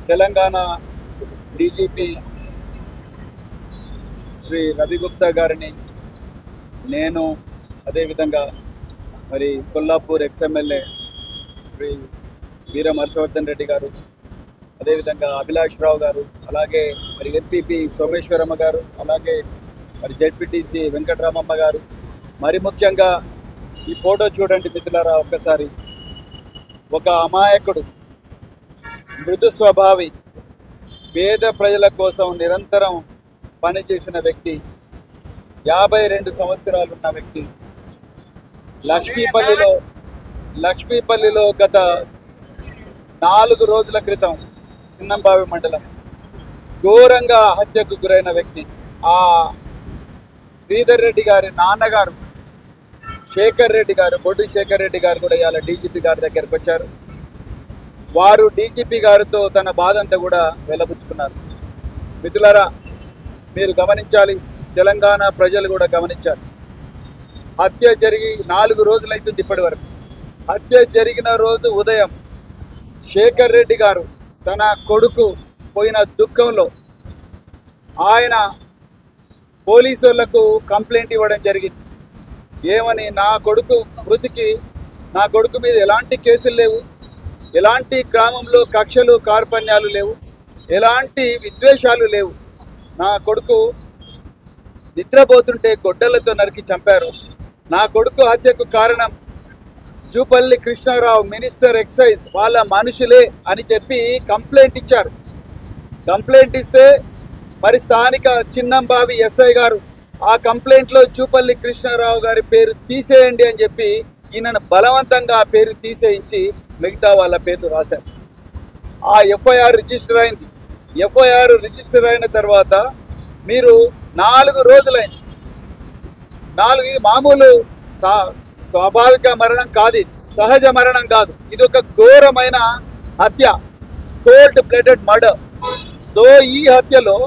Telangana DGP Shri Ravi Gupta గారిని నేను అదేవిధంగా మరి కొల్లాపూర్ ఎక్స్ఎమ్మెల్యే శ్రీ వీరం హర్షవర్ధన్ రెడ్డి గారు, అదేవిధంగా అభిలాష్ రావు గారు, అలాగే మరి ఎంపీపీ సోమేశ్వరమ్మ గారు, అలాగే మరి జెడ్పీటీసీ వెంకటరామమ్మ గారు, మరి ముఖ్యంగా ఈ ఫోటో చూడండి మిత్రులారా ఒక్కసారి. ఒక అమాయకుడు, మృదు స్వభావి, పేద ప్రజల కోసం నిరంతరం పనిచేసిన వ్యక్తి, 52 సంవత్సరాలు ఉన్న వ్యక్తి, లక్ష్మీపల్లిలో గత 4 రోజుల క్రితం చిన్నంబావి మండలం ఘోరంగా హత్యకు గురైన వ్యక్తి. ఆ శ్రీధర్ రెడ్డి గారి నాన్నగారు శేఖర్ రెడ్డి గారు, బొడ్డు శేఖర్ రెడ్డి గారు కూడా ఇవాళ డీజీపీ గారి దగ్గరకు వచ్చారు. వారు డీజీపీ గారితో తన బాధ అంతా కూడా వెల్లబుచ్చుకున్నారు. మిత్రులారా, మీరు గమనించాలి, తెలంగాణ ప్రజలు కూడా గమనించాలి. హత్య జరిగి 4 రోజులైతుంది ఇప్పటి వరకు. హత్య జరిగిన రోజు ఉదయం శేఖర్ రెడ్డి గారు తన కొడుకు పోయిన దుఃఖంలో ఆయన పోలీసులకు కంప్లైంట్ ఇవ్వడం జరిగింది. ఏమని, నా కొడుకు మృతికి, నా కొడుకు మీద ఎలాంటి కేసులు లేవు, ఎలాంటి గ్రామంలో కక్షలు కార్పణ్యాలు లేవు, ఎలాంటి విద్వేషాలు లేవు, నా కొడుకు నిద్రపోతుంటే గొడ్డలతో నరికి చంపారు, నా కొడుకు హత్యకు కారణం జూపల్లి కృష్ణారావు మినిస్టర్ ఎక్సైజ్ వాళ్ళ మనుషులే అని చెప్పి కంప్లైంట్ ఇచ్చారు. కంప్లైంట్ ఇస్తే మరి స్థానిక చిన్నంబావి ఎస్ఐ గారు ఆ కంప్లైంట్లో జూపల్లి కృష్ణారావు గారి పేరు తీసేయండి అని చెప్పి ఈయనను బలవంతంగా ఆ పేరు తీసేయించి మిగతా వాళ్ళ పేర్లు రాశారు. ఆ ఎఫ్ఐఆర్ రిజిస్టర్ అయింది. ఎఫ్ఐఆర్ రిజిస్టర్ అయిన తర్వాత మీరు 4 రోజులైంది. 4 ఇది మామూలు స్వాభావిక మరణం కాదు, సహజ మరణం కాదు, ఇది ఒక ఘోరమైన హత్య, కోల్డ్ బ్లడెడ్ మర్డర్. సో ఈ హత్యలో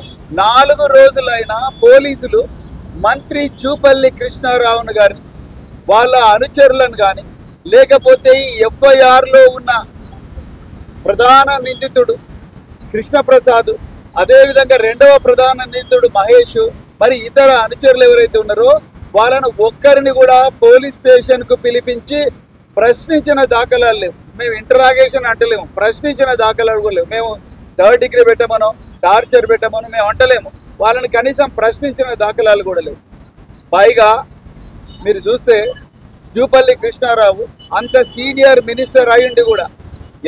4 రోజులైన పోలీసులు మంత్రి జూపల్లి కృష్ణారావును కానీ వాళ్ళ అనుచరులను కానీ, లేకపోతే ఈ ఎఫ్ఐఆర్లో ఉన్న ప్రధాన నిందితుడు కృష్ణప్రసాద్, అదేవిధంగా 2వ ప్రధాన నిందితుడు మహేష్, మరి ఇతర అనుచరులు ఎవరైతే ఉన్నారో వాళ్ళను ఒక్కరిని కూడా పోలీస్ స్టేషన్కు పిలిపించి ప్రశ్నించిన దాఖలాలు లేవు. మేము ఇంటరాగేషన్ అంటలేము, ప్రశ్నించిన దాఖలాలు కూడా లేవు. మేము 3rd డిగ్రీ పెట్టమనో టార్చర్ పెట్టమనో మేము అంటలేము. వాళ్ళని కనీసం ప్రశ్నించిన దాఖలాలు కూడా లేవు. పైగా మీరు చూస్తే జూపల్లి కృష్ణారావు అంత సీనియర్ మినిస్టర్ అయ్యుండి కూడా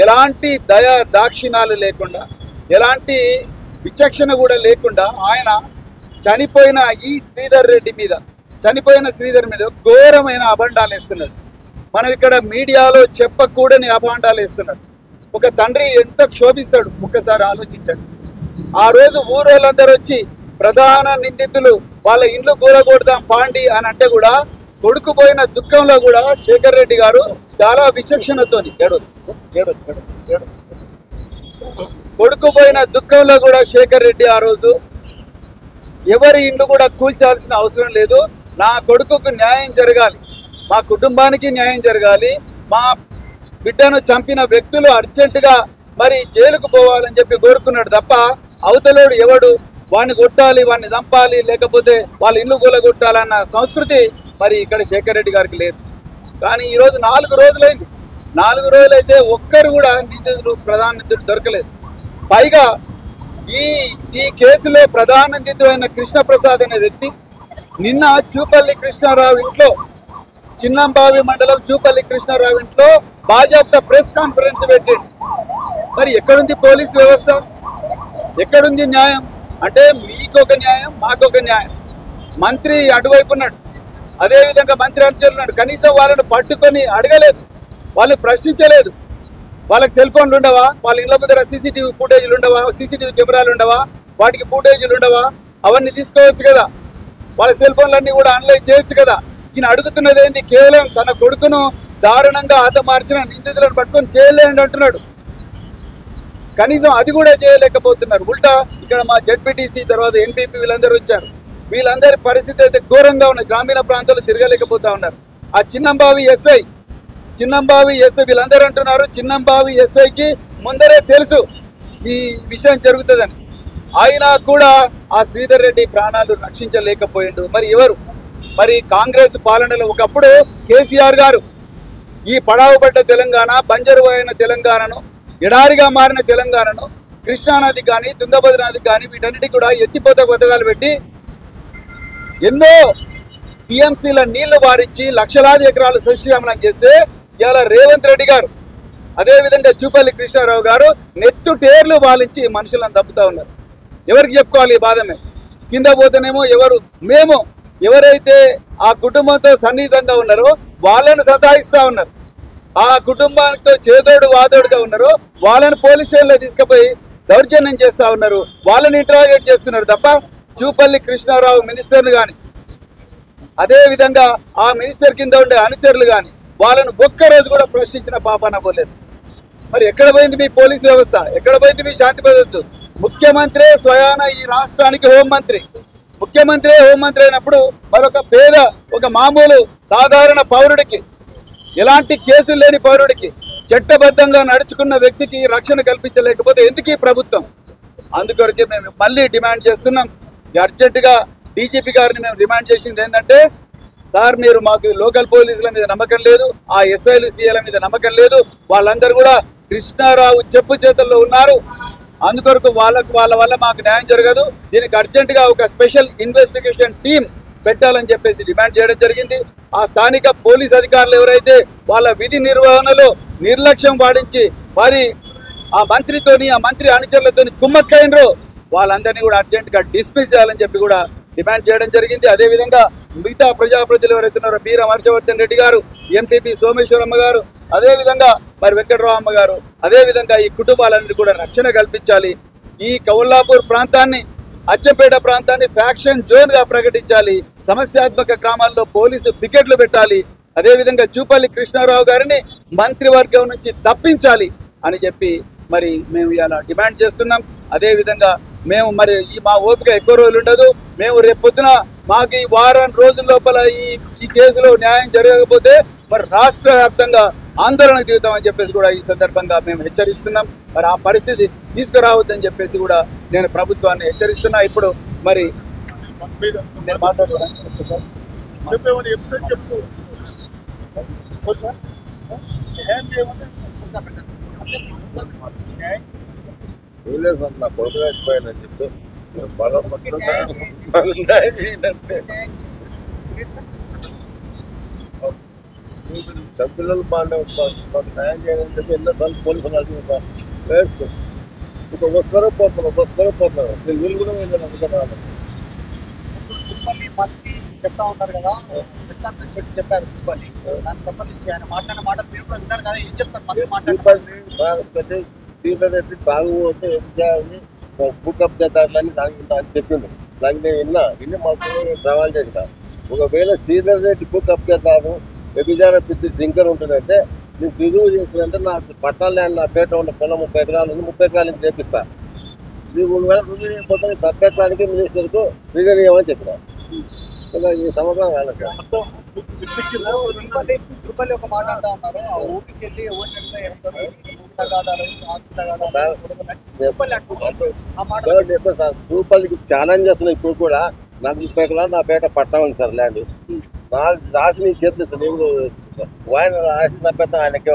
ఎలాంటి దయా దాక్షిణాలు లేకుండా, ఎలాంటి విచక్షణ కూడా లేకుండా ఆయన చనిపోయిన శ్రీధర్ మీద ఘోరమైన అభండాలు వేస్తున్నారు. మనం ఇక్కడ మీడియాలో చెప్పకూడని అభాండాలు వేస్తున్నారు. ఒక తండ్రి ఎంత క్షోభిస్తాడు ఒక్కసారి ఆలోచించండి. ఆ రోజు ఊరోళ్ళందరూ వచ్చి ప్రధాన నిందితులు వాళ్ళ ఇండ్లు కూలగొడదాం పాండి అని అంటే కూడా కొడుకుపోయిన దుఃఖంలో కూడా శేఖర్ రెడ్డి గారు చాలా విచక్షణతోని కొడుకుపోయిన దుఃఖంలో కూడా శేఖర్ రెడ్డి ఆ రోజు ఎవరి ఇండ్లు కూడా కూల్చాల్సిన అవసరం లేదు, నా కొడుకుకు న్యాయం జరగాలి, మా కుటుంబానికి న్యాయం జరగాలి, మా బిడ్డను చంపిన వ్యక్తులు అర్జెంటుగా మరి జైలుకు పోవాలని చెప్పి కోరుకున్నాడు తప్ప అవతలోడు ఎవడు వాడిని కొట్టాలి, వాడిని చంపాలి, లేకపోతే వాళ్ళ ఇల్లు కూలగొట్టాలన్న సంస్కృతి మరి ఇక్కడ శేఖర్ రెడ్డి గారికి లేదు. కానీ ఈరోజు 4 రోజులైంది. 4 రోజులైతే ఒక్కరు కూడా ప్రధాన నిందితుడు దొరకలేదు. పైగా ఈ కేసులో ప్రధాన నిందితుడైన కృష్ణప్రసాద్ అనే వ్యక్తి నిన్న జూపల్లి కృష్ణారావు ఇంట్లో, చిన్నంబావి మండలం జూపల్లి కృష్ణారావు ఇంట్లో బాజాప్తా ప్రెస్ కాన్ఫరెన్స్ పెట్టిండు. మరి ఎక్కడుంది పోలీస్ వ్యవస్థ, ఎక్కడుంది న్యాయం? అంటే మీకొక న్యాయం, మాకొక న్యాయం. మంత్రి అటువైపు ఉన్నాడు, అదేవిధంగా మంత్రి అనుచరులు ఉన్నాడు. కనీసం వాళ్ళని పట్టుకొని అడగలేదు, వాళ్ళు ప్రశ్నించలేదు. వాళ్ళకి సెల్ ఫోన్లు ఉండవా? వాళ్ళ ఇళ్ళ ముందర సీసీటీవీ ఫుటేజ్లు ఉండవా? సీసీటీవీ కెమెరాలు ఉండవా? వాటికి ఫుటేజ్లు ఉండవా? అవన్నీ తీసుకోవచ్చు కదా, వాళ్ళ సెల్ ఫోన్లన్నీ కూడా ఆన్లైన్ చేయొచ్చు కదా. ఈయన అడుగుతున్నది ఏంటి? కేవలం తన కొడుకును దారుణంగా హతమార్చిన నిందితులను పట్టుకొని చేయలేండి అంటున్నాడు. కనీసం అది కూడా చేయలేకపోతున్నారు. ఉల్టా ఇక్కడ మా జెడ్పీటీసీ తర్వాత ఎంపీపీ వీళ్ళందరూ వచ్చారు. వీళ్ళందరి పరిస్థితి అయితే ఘోరంగా ఉన్నది. గ్రామీణ ప్రాంతాల్లో తిరగలేకపోతా ఉన్నారు. ఆ చిన్నంబావి ఎస్ఐ వీళ్ళందరూ అంటున్నారు చిన్నంబావి ఎస్ఐకి ముందరే తెలుసు ఈ విషయం జరుగుతుందని. అయినా కూడా ఆ శ్రీధర్ రెడ్డి ప్రాణాలు రక్షించలేకపోయిండు. మరి ఎవరు? మరి కాంగ్రెస్ పాలనలో ఒకప్పుడు కేసీఆర్ గారు ఈ పడావుపడ్డ తెలంగాణ, బంజరు అయిన తెలంగాణను, ఎడారిగా మారిన తెలంగాణను, కృష్ణానది కానీ తుంగభద్ర నది కానీ వీటన్నిటి కూడా ఎత్తిపోత పథకాలు పెట్టి ఎన్నో టీఎంసీల నీళ్లు వారించి లక్షలాది ఎకరాలు సస్యశ్యామలం చేస్తే ఇవాళ రేవంత్ రెడ్డి గారు, అదేవిధంగా జూపల్లి కృష్ణారావు గారు నెత్తు టేర్లు వాలించి మనుషులను తప్పుతా ఉన్నారు. ఎవరికి చెప్పుకోవాలి ఈ బాధ? కింద పోతేనేమో మేము ఎవరైతే ఆ కుటుంబంతో సన్నిహితంగా ఉన్నారో వాళ్ళను సతాయిస్తా ఉన్నారు. ఆ కుటుంబానితో చేదోడు వాదోడుగా ఉన్నారో వాళ్ళని పోలీస్ స్టేషన్లో తీసుకుపోయి దౌర్జన్యం చేస్తా ఉన్నారు, వాళ్ళని ఇంటరాగేట్ చేస్తున్నారు తప్ప జూపల్లి కృష్ణారావు మినిస్టర్లు కానీ, అదేవిధంగా ఆ మినిస్టర్ కింద ఉండే అనుచరులు కానీ వాళ్ళను ఒక్కరోజు కూడా ప్రశ్నించిన పాపాన పోలేదు. మరి ఎక్కడ పోయింది మీ పోలీసు వ్యవస్థ? ఎక్కడ పోయింది మీ శాంతి భద్రత? ముఖ్యమంత్రి స్వయాన ఈ రాష్ట్రానికి హోంమంత్రి, ముఖ్యమంత్రి హోంమంత్రి అయినప్పుడు మరొక పేద, ఒక మామూలు సాధారణ పౌరుడికి, ఎలాంటి కేసులు లేని పౌరుడికి, చట్టబద్ధంగా నడుచుకున్న వ్యక్తికి రక్షణ కల్పించలేకపోతే ఎందుకు ఈ ప్రభుత్వం? అందుకొరకే మేము మళ్ళీ డిమాండ్ చేస్తున్నాం. అర్జెంటుగా డీజీపీ గారిని మేము డిమాండ్ చేసింది ఏంటంటే, సార్ మీరు మాకు లోకల్ పోలీసుల మీద నమ్మకం లేదు, ఆ ఎస్ఐలు సీఏల మీద నమ్మకం లేదు, వాళ్ళందరూ కూడా కృష్ణారావు చెప్పు చేతుల్లో ఉన్నారు, అందుకొరకు వాళ్ళ వల్ల మాకు న్యాయం జరగదు, దీనికి అర్జెంటుగా ఒక స్పెషల్ ఇన్వెస్టిగేషన్ టీం పెట్టాలని చెప్పేసి డిమాండ్ చేయడం జరిగింది. ఆ స్థానిక పోలీస్ అధికారులు ఎవరైతే వాళ్ళ విధి నిర్వహణలో నిర్లక్ష్యం పాటించి వారి ఆ మంత్రితోని, ఆ మంత్రి అనుచరులతోని కుమ్మక్కైనరో వాళ్ళందరినీ కూడా అర్జెంటుగా డిస్మిస్ చేయాలని చెప్పి కూడా డిమాండ్ చేయడం జరిగింది. అదేవిధంగా మిగతా ప్రజాప్రతినిధులు ఎవరైతే ఉన్నారో బీర హర్షవర్ధన్ రెడ్డి గారు, ఎంపీపీ సోమేశ్వరమ్మ గారు, అదేవిధంగా మరి వెంకటరామమ్మ గారు, అదేవిధంగా ఈ కుటుంబాలన్నిటి కూడా రక్షణ కల్పించాలి. ఈ కౌల్లాపూర్ ప్రాంతాన్ని, అచ్చంపేట ప్రాంతాన్ని ఫ్యాక్షన్ జోన్గా ప్రకటించాలి. సమస్యాత్మక గ్రామాల్లో పోలీసు పికెట్లు పెట్టాలి. అదేవిధంగా జూపల్లి కృష్ణారావు గారిని మంత్రివర్గం నుంచి తప్పించాలి అని చెప్పి మరి మేము ఇలా డిమాండ్ చేస్తున్నాం. అదేవిధంగా మేము మరి మా ఓపిక ఎక్కువ రోజులు ఉండదు. మేము రేపొద్దున మాకు ఈ వారం రోజుల లోపల ఈ కేసులో న్యాయం జరగకపోతే మరి రాష్ట్ర వ్యాప్తంగా ఆందోళన దిగుతామని చెప్పేసి కూడా ఈ సందర్భంగా మేము హెచ్చరిస్తున్నాం. మరి ఆ పరిస్థితి తీసుకురావద్దని చెప్పేసి కూడా నేను ప్రభుత్వాన్ని హెచ్చరిస్తున్నా. ఇప్పుడు మరి నేను నా కొడుకు చచ్చిపోయానని చెప్పి పిల్లలు న్యాయం చేయాలని చెప్పి ఎన్నోసార్లు పోలీసులు అడిగి వస్తారో పోతున్నారు వీళ్ళు కూడా వెళ్ళాను అనుకున్నాను. చెప్తా ఉంటారు కదా, చెప్పారు దానికి సంబంధించి ఆయన మాట్లాడిన మాటలు మీరు కూడా విన్నారు కదా, ఏం చెప్తారు? శ్రీధర్ తాగుబోతే ఏం చేయాలని బుకప్ చేద్దామని దానికి చెప్పింది. దానికి నేను విన్ని మాకు సవాల్ చేసిన, ఒకవేళ శ్రీధర్ రెడ్డి బుకప్ చేద్దాము వ్యభిచార పిచ్చి జింకర్ ఉంటుందంటే నేను రుజువు చేసిందంటే నాకు పట్టాల ల్యాండ్ నా పేట ఉన్న పొలం 30 ఎకరాలు ఉంది, 30 ఎకరాలకి చేపిస్తా. నీకు ఒకవేళ రుజువు చేయకపోతే 70 ఎకరాలకి మినిస్టర్కు రీజన్ ఇవ్వమని చెప్పిన. ఈ సమాధానం వాళ్ళకి ఒక మాట అంటా ఉన్నారు, ఆ ఊరికి వెళ్ళి రూపాయలకి ఛాలెంజ్ చేస్తున్నాయి. ఇప్పుడు కూడా నాకు 30 ఎకరాలు నా పేట పట్టా ఉంది సార్ ల్యాండ్, నా రాసి నీ చేతులు ఇస్తాను. నేను ఆయన రాసి తప్పేస్తా, ఆయనకే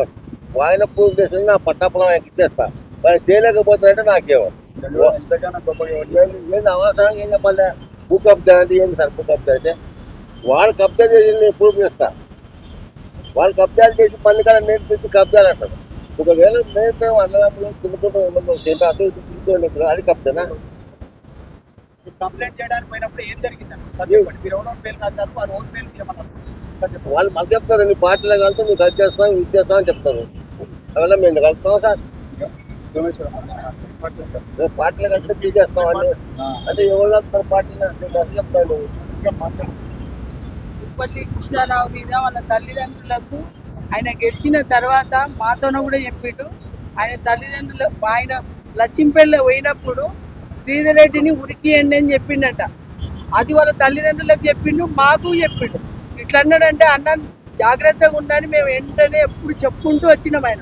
ఆయన ప్రూఫ్ చేస్తే నా పట్టాపలం ఆయనకి ఇచ్చేస్తా. ఆయన చేయలేకపోతానంటే నాకేమో నేను అవసరం ఏం చెప్పాలి. భూ కబ్జా అంటే ఏంటి సార్? భూ కబ్జా అంటే వాళ్ళు కబ్జా చేసి నేను ప్రూఫ్ చేస్తా. వాళ్ళు కబ్జాలు చేసి పని కాడ నేర్పించి కబ్జాలు అంటారు. ఒకవేళ మేము అన్నదమ్ములు తిరుగుతూ సేపు అటు ఇటు తిరుగుతూ అది కబ్జానా? కంప్లైంట్ చేయడానికి పోయినప్పుడు ఏం జరిగిందండి? మీరు ఓన్ పేరు కాదు, వారు ఓన్ పేరు చేయమన్నారు. వాళ్ళు మాకు చెప్తారు, నీ పార్టీలో కలిస్తే నువ్వు ఖర్చు చేస్తావు, ఇది చేస్తావు అని చెప్తారు. అవల్ల మేము కలుపుతాం సార్, పార్టీలో కలిస్తే తీసేస్తాం అని అంటే ఎవరు కలుపుతారు పార్టీలో చెప్తాను. జూపల్లి కృష్ణారావు మీద వాళ్ళ తల్లిదండ్రులకు ఆయన గెలిచిన తర్వాత మాతోనూ కూడా చెప్పిండు. ఆయన తల్లిదండ్రులు ఆయన లక్ష్మీపల్లి పోయినప్పుడు శ్రీధర్ రెడ్డిని ఉరికియండి అని చెప్పిండట. అది వాళ్ళ తల్లిదండ్రులకు చెప్పిండు, మాకు చెప్పిండు. ఇట్లా అన్నాడంటే అన్న జాగ్రత్తగా ఉండని మేము వెంటనే ఎప్పుడు చెప్పుకుంటూ వచ్చినాం. ఆయన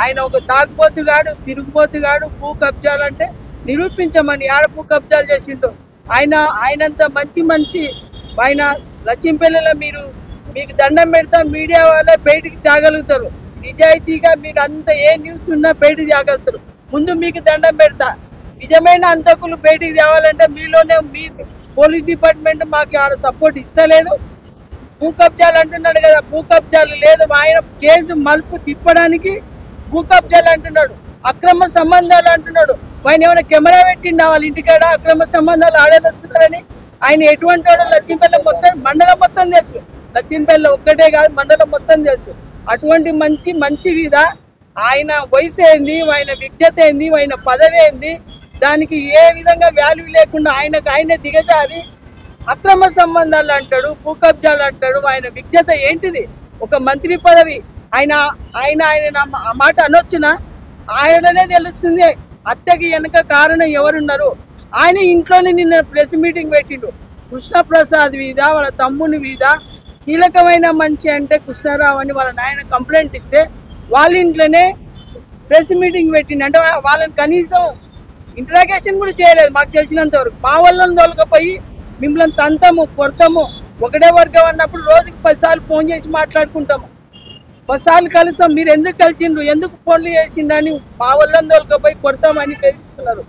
ఆయన ఒక తాగుబోతుగాడు, తిరుగుబోతుగాడు, భూ కబ్జాలంటే నిరూపించమని ఆడ భూ కబ్జాలు చేసిండు. ఆయనంత మంచి ఆయన లక్ష్మీపల్లిలో మీకు దండం పెడతా, మీడియా వాళ్ళే బయటికి తేగలుగుతారు. నిజాయితీగా మీకు అంత ఏ న్యూస్ ఉన్నా బయటికి తేగలుగుతారు. ముందు మీకు దండం పెడతా. నిజమైన అంతకులు బయటికి తేవాలంటే మీలోనే మీ పోలీస్ డిపార్ట్మెంట్ మాకు ఆడ సపోర్ట్ ఇస్తలేదు. భూ కబ్జాలు అంటున్నాడు కదా, భూ కబ్జాలు లేదు. ఆయన కేసు మలుపు తిప్పడానికి భూ కబ్జాలు అంటున్నాడు, అక్రమ సంబంధాలు అంటున్నాడు. ఆయన ఏమైనా కెమెరా పెట్టిండా వాళ్ళ ఇంటికాడ అక్రమ సంబంధాలు ఆడేస్తున్నారని? ఆయన ఎటువంటి వాడు లక్ష్మీపల్లి మొత్తం మండలం మొత్తం తెలుసు. లక్ష్మీపల్లి ఒక్కటే కాదు, మండలం మొత్తం తెలుసు. అటువంటి మంచి మీద ఆయన వయసు ఏంది, ఆయన విజ్ఞత ఏంది, ఆయన పదవి ఏంది, దానికి ఏ విధంగా వాల్యూ లేకుండా ఆయనే దిగజారి అక్రమ సంబంధాలు అంటాడు, భూ కబ్జాలు అంటాడు. ఆయన విజ్ఞత ఏంటిది? ఒక మంత్రి పదవి. ఆయన ఆ మాట అనొచ్చునా? ఆయననే తెలుస్తుంది హత్యకి వెనక కారణం ఎవరున్నారు. ఆయన ఇంట్లోనే నిన్న ప్రెస్ మీటింగ్ పెట్టిండు. కృష్ణప్రసాద్ మీద, వాళ్ళ తమ్ముని మీద కీలకమైన మనిషి అంటే కృష్ణారావు అని వాళ్ళ నాయన కంప్లైంట్ ఇస్తే వాళ్ళ ఇంట్లోనే ప్రెస్ మీటింగ్ పెట్టిండు. అంటే వాళ్ళని కనీసం ఇంట్రాగేషన్ కూడా చేయలేదు మాకు తెలిసినంత వరకు. మా వాళ్ళని తోలుకపోయి మిమ్మల్ని తంతాము, కొడతాము, ఒకటే వర్గం అన్నప్పుడు రోజుకి 10 సార్లు ఫోన్ చేసి మాట్లాడుకుంటాము. 10 సార్లు కలుస్తాం. మీరు ఎందుకు కలిసిండ్రు, ఎందుకు ఫోన్లు చేసిండని మా వాళ్ళని తోలుకపోయి కొడతామని బెదిరిస్తున్నారు.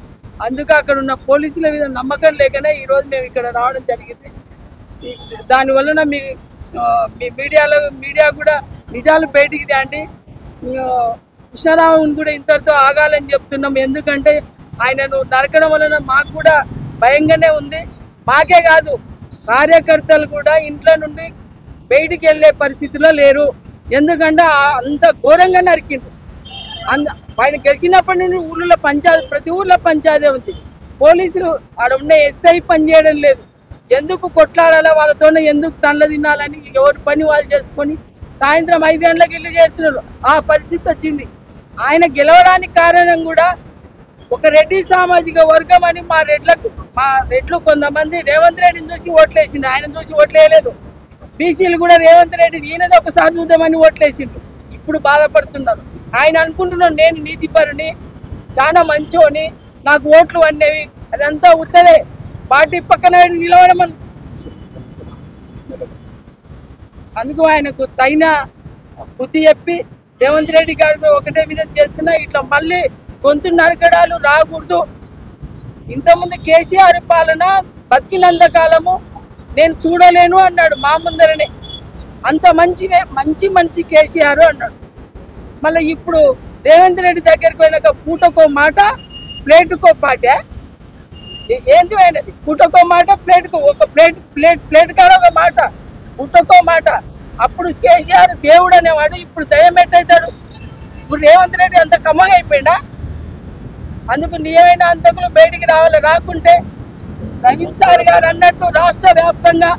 అందుకే అక్కడ ఉన్న పోలీసుల మీద నమ్మకం లేకనే ఈరోజు మేము ఇక్కడ రావడం జరిగింది. దానివలన మీ మీడియా కూడా నిజాలు బయటికి తేండి. కృష్ణారావుని కూడా ఇంతటితో ఆగాలని చెప్తున్నాం. ఎందుకంటే ఆయనను నరకడం వలన మాకు కూడా భయంగానే ఉంది. మాకే కాదు, కార్యకర్తలు కూడా ఇంట్లో నుండి బయటికి వెళ్ళే పరిస్థితిలో లేరు. ఎందుకంటే అంత ఘోరంగా నరికిండ్రు. ఆయన గెలిచినప్పటి నుండి ఊళ్ళో పంచాయతీ, ప్రతి ఊర్లో పంచాయతీ ఉంది. పోలీసులు ఆడ ఉన్న ఎస్ఐ పనిచేయడం లేదు. ఎందుకు కొట్లాడాలా వాళ్ళతోనే, ఎందుకు తండ్ల తినాలని ఎవరి పని వాళ్ళు చేసుకొని సాయంత్రం 5 గంటలకు ఇల్లు చేస్తున్నారు. ఆ పరిస్థితి వచ్చింది. ఆయన గెలవడానికి కారణం కూడా ఒక రెడ్డి సామాజిక వర్గం అని మా రెడ్లు కొంతమంది రేవంత్ రెడ్డిని చూసి ఓట్లేసిండు. ఆయన చూసి ఓట్లేయలేదు. బీసీలు కూడా రేవంత్ రెడ్డి ఈయనది ఒకసారి చూద్దామని ఓట్లేసిండు. ఇప్పుడు బాధపడుతున్నారు. ఆయన అనుకుంటున్నాడు నేను నీతిపరుని, చాలా మంచోని, నాకు ఓట్లు అనేవి. అదంతా ఉత్తదే. పార్టీ పక్కన నిలవడమని అందుకు ఆయనకు తగిన బుద్ధి చెప్పి రేవంత్ రెడ్డి గారు ఒకటే విధంగా చేస్తున్నా ఇట్లా మళ్ళీ గొంతు నరకడాలు రాకూడదు. ఇంతకుముందు కేసీఆర్ పాలన బతికినంత కాలము నేను చూడలేను అన్నాడు మా ముందరనే. అంత మంచి కేసీఆర్ అన్నాడు. మళ్ళీ ఇప్పుడు రేవంత్ రెడ్డి దగ్గరికి పోయినాక పూటకో మాట ప్లేటుకో పాటే. ఏంటి అయినది? పూటకో మాట ప్లేటుకో, ఒక ప్లేట్ కాడ ఒక మాట, పూటకో మాట. అప్పుడు కేసీఆర్ దేవుడు అనేవాడు, ఇప్పుడు దయ్యం ఎట్టయితాడు? ఇప్పుడు రేవంత్ రెడ్డి అంత కమ్మగా అయిపోయిందా? అందుకు నిజమైన అంతకులు బయటికి రాకుంటే రవీంద్ర సార్ గారు అన్నట్టు రాష్ట్ర వ్యాప్తంగా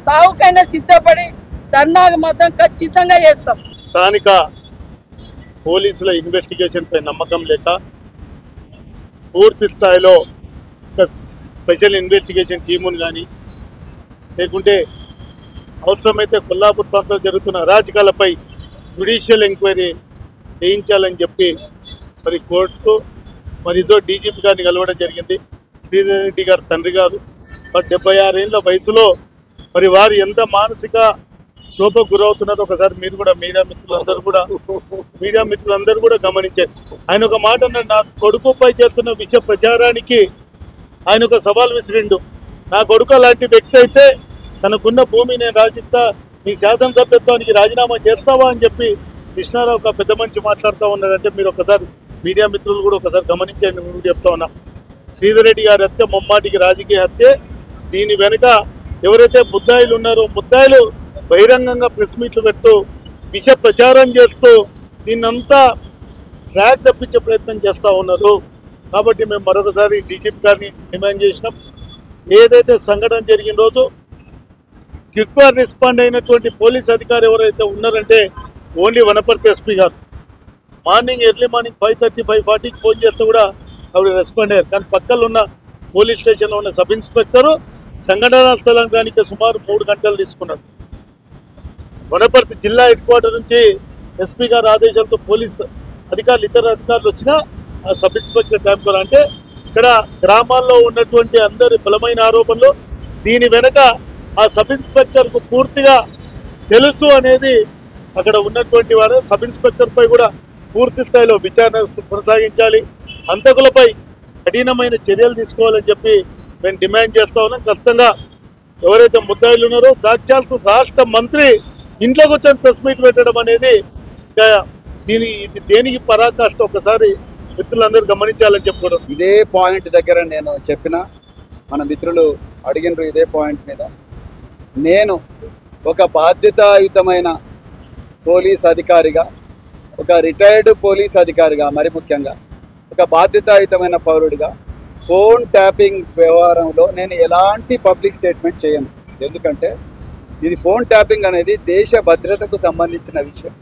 సావుకైనా సిద్ధపడి ధర్నాకు మాత్రం ఖచ్చితంగా చేస్తాం. స్థానిక పోలీసుల ఇన్వెస్టిగేషన్ పై నమ్మకం లేక పూర్తి స్థాయిలో ఒక స్పెషల్ ఇన్వెస్టిగేషన్ టీమును కానీ లేకుంటే అవసరమైతే కొల్లాపూర్ ప్రాంతంలో జరుగుతున్న అరాచకాలపై జ్యుడిషియల్ ఎంక్వైరీ చేయించాలని చెప్పి మరి కోర్టు మరిదో డీజీపీ గారిని కలవడం జరిగింది. శ్రీధర్ రెడ్డి గారు తండ్రి గారు 76 ఏళ్ళ వయసులో మరి వారు ఎంత మానసిక శోభకు గురవుతున్నారో ఒకసారి మీరు కూడా మీడియా మిత్రులందరూ కూడా గమనించండి. ఆయన ఒక మాట అన్నాడు, నా కొడుకుపై చేస్తున్న విష ప్రచారానికి ఆయన ఒక సవాల్ విసిరిండు. నా కొడుకు అలాంటి వ్యక్తి అయితే తనకున్న భూమి నేను రాసిస్తా, నీ శాసనసభ్యత్వానికి రాజీనామా చేస్తావా అని చెప్పి కృష్ణారావు ఒక పెద్ద మనిషి మాట్లాడుతూ ఉన్నాడంటే మీరు ఒకసారి మీడియా మిత్రులు కూడా ఒకసారి గమనించండి. మేము చెప్తా ఉన్నాం, శ్రీధర్ రెడ్డి గారి హత్య ముమ్మాటికి రాజకీయ హత్య. దీని వెనుక ఎవరైతే ముద్దాయిలు ఉన్నారో ముద్దాయిలు బహిరంగంగా ప్రెస్ మీట్లు పెడుతూ విష ప్రచారం చేస్తూ దీన్నంతా ట్రాక్ తప్పించే ప్రయత్నం చేస్తూ ఉన్నారు. కాబట్టి మేము మరొకసారి డీజీపీ గారిని డిమాండ్ చేసినాం. ఏదైతే సంఘటన జరిగిన రోజు క్విక్ రెస్పాండ్ అయినటువంటి పోలీస్ అధికారి ఎవరైతే ఉన్నారంటే ఓన్లీ వనపర్తి ఎస్పీ గారు. ఎర్లీ మార్నింగ్ 5:30, 5:40కి ఫోన్ చేస్తే కూడా ఆవిడ రెస్పాండ్ అయ్యారు. కానీ పక్కన ఉన్న పోలీస్ స్టేషన్లో ఉన్న సబ్ ఇన్స్పెక్టరు సంఘటనా స్థలానికి సుమారు 3 గంటలు తీసుకున్నారు. వనపర్తి జిల్లా హెడ్ క్వార్టర్ నుంచి ఎస్పీ గారి ఆదేశాలతో పోలీస్ అధికారులు ఇతర అధికారులు వచ్చినా ఆ సబ్ ఇన్స్పెక్టర్ టైంలో అంటే ఇక్కడ గ్రామాల్లో ఉన్నటువంటి అందరి బలమైన ఆరోపణలు దీని వెనక ఆ సబ్ ఇన్స్పెక్టర్కు పూర్తిగా తెలుసు అనేది అక్కడ ఉన్నటువంటి వారు సబ్ ఇన్స్పెక్టర్ పై కూడా పూర్తి స్థాయిలో విచారణ కొనసాగించాలి, హంతకులపై కఠినమైన చర్యలు తీసుకోవాలని చెప్పి మేము డిమాండ్ చేస్తా ఉన్నాం. ఖచ్చితంగా ఎవరైతే ముద్దాయిలు ఉన్నారో సాక్షాత్తు రాష్ట్ర మంత్రి ఇంట్లోకి వచ్చి ప్రెస్ మీట్ పెట్టడం అనేది ఇది దేనికి పరాకాష్ట ఒకసారి మిత్రులందరూ గమనించాలని చెప్పుకోవడం. ఇదే పాయింట్ దగ్గర నేను చెప్పిన మన మిత్రులు అడిగినారు ఇదే పాయింట్ మీద. నేను ఒక బాధ్యతాయుతమైన పోలీస్ అధికారిగా, ఒక రిటైర్డ్ పోలీస్ అధికారిగా, మరి ముఖ్యంగా ఒక బాధ్యతాయుతమైన పౌరుడిగా ఫోన్ ట్యాపింగ్ వ్యవహారంలో నేను ఎలాంటి పబ్లిక్ స్టేట్మెంట్ చేయను. ఎందుకంటే ఇది ఫోన్ ట్యాపింగ్ అనేది దేశ భద్రతకు సంబంధించిన విషయం.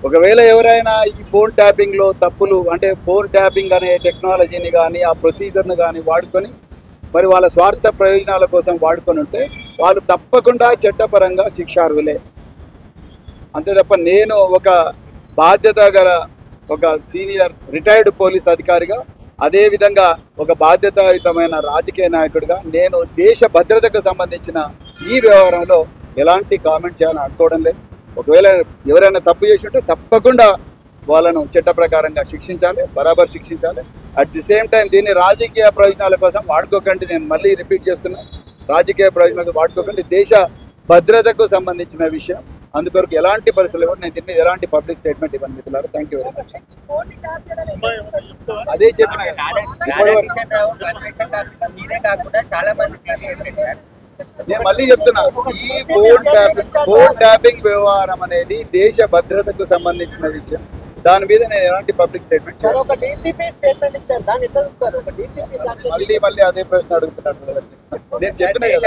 ఒకవేళ ఎవరైనా ఈ ఫోన్ ట్యాపింగ్లో తప్పులు అంటే ఫోన్ ట్యాపింగ్ అనే టెక్నాలజీని కానీ ఆ ప్రొసీజర్ను కానీ వాడుకొని మరి వాళ్ళ స్వార్థ ప్రయోజనాల కోసం వాడుకొని ఉంటే వాళ్ళు తప్పకుండా చట్టపరంగా శిక్షార్హులే. అంతే తప్ప నేను ఒక బాధ్యత గల ఒక సీనియర్ రిటైర్డ్ పోలీస్ అధికారిగా, అదేవిధంగా ఒక బాధ్యతాయుతమైన రాజకీయ నాయకుడిగా నేను దేశ భద్రతకు సంబంధించిన ఈ వ్యవహారంలో ఎలాంటి కామెంట్ చేయాలని అనుకోవడం లేదు. ఒకవేళ ఎవరైనా తప్పు చేసి ఉంటే తప్పకుండా వాళ్ళను చట్ట ప్రకారంగా శిక్షించాలి, బరాబర్ శిక్షించాలి. అట్ ది సేమ్ టైం దీన్ని రాజకీయ ప్రయోజనాల కోసం వాడుకోకండి. నేను మళ్ళీ రిపీట్ చేస్తున్నా, రాజకీయ ప్రయోజనాలకు వాడుకోకండి. దేశ భద్రతకు సంబంధించిన విషయం. అందుకొరకు ఎలాంటి పరిస్థితులు కూడా నేను దీని మీద ఎలాంటి పబ్లిక్ స్టేట్మెంట్ ఇవ్వను మిత్రులారా. Thank you very much. అదే చెప్పిన నేను మళ్ళీ చెప్తున్నా, ఈ ఫోన్ ట్యాపింగ్ వ్యవహారం అనేది దేశ భద్రతకు సంబంధించిన విషయం. దాని మీద నేను ఎలాంటి పబ్లిక్ స్టేట్మెంట్ చేయను. ఒక డీసీపీ స్టేట్మెంట్ ఇచ్చారు, దాన్ని ఎట్లా చూస్తారు? ఒక డీసీపీ మళ్ళీ అదే ప్రశ్న అడుగుతున్నట్టు నేను చెప్పిన కదా.